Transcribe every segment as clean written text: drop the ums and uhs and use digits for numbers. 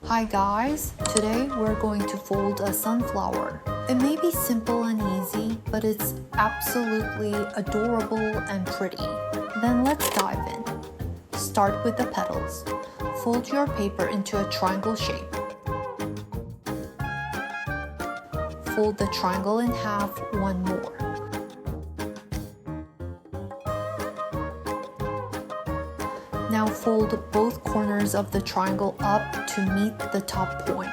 Hi guys, today we're going to fold a sunflower. It may be simple and easy, but it's absolutely adorable and pretty. Then let's dive in. Start with the petals. Fold your paper into a triangle shape. Fold the triangle in half one more. Now fold both corners of the triangle up to meet the top point.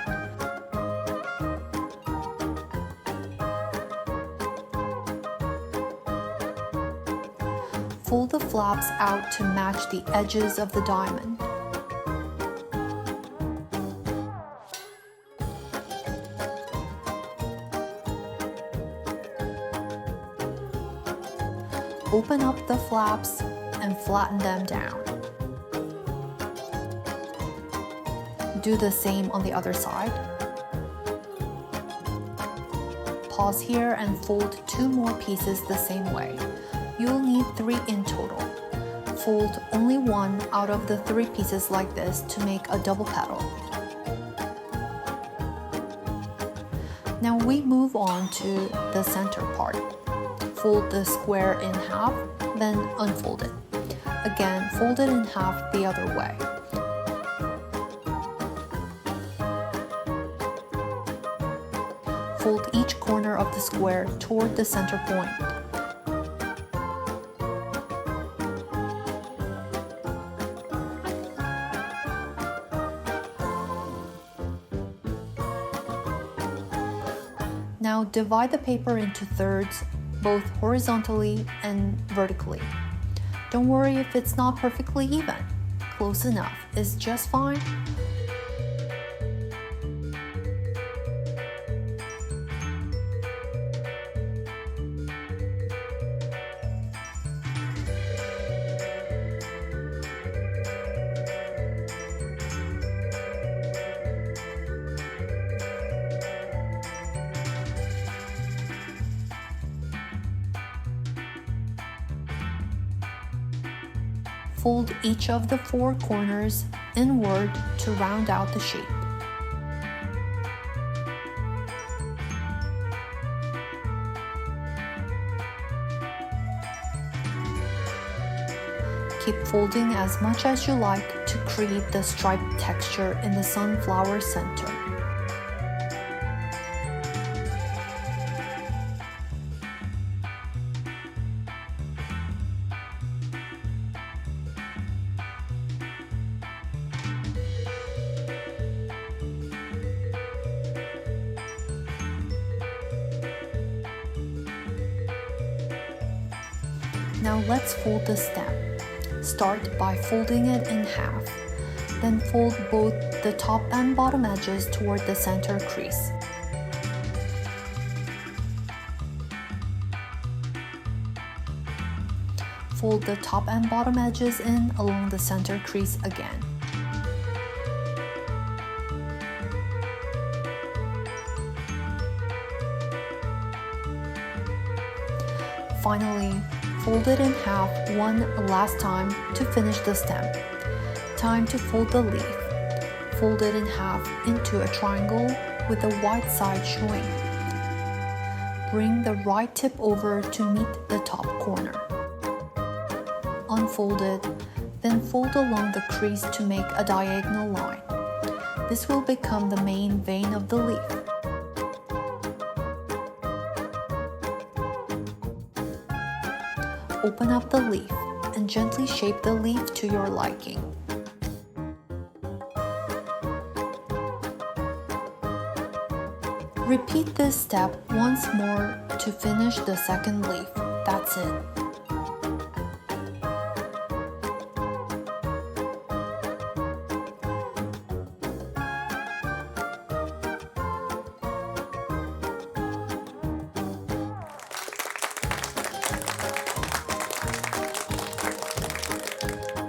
Fold the flaps out to match the edges of the diamond. Open up the flaps and flatten them down. Do the same on the other side. Pause here and fold 2 more pieces the same way. You'll need 3 in total. Fold only 1 out of the 3 pieces like this to make a double petal. Now we move on to the center part. Fold the square in half, then unfold it. Again, fold it in half the other way. Fold each corner of the square toward the center point. Now divide the paper into thirds, both horizontally and vertically. Don't worry if it's not perfectly even. Close enough is just fine. Fold each of the 4 corners inward to round out the shape. Keep folding as much as you like to create the striped texture in the sunflower center. Now let's fold the stem. Start by folding it in half. Then fold both the top and bottom edges toward the center crease. Fold the top and bottom edges in along the center crease again. Finally, fold it in half one last time to finish the stem. Time to fold the leaf. Fold it in half into a triangle with the white side showing. Bring the right tip over to meet the top corner. Unfold it, then fold along the crease to make a diagonal line. This will become the main vein of the leaf. Open up the leaf and gently shape the leaf to your liking. Repeat this step once more to finish the second leaf. That's it.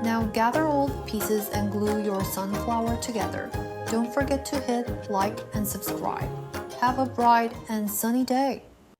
Now gather all the pieces and glue your sunflower together. Don't forget to hit like and subscribe. Have a bright and sunny day!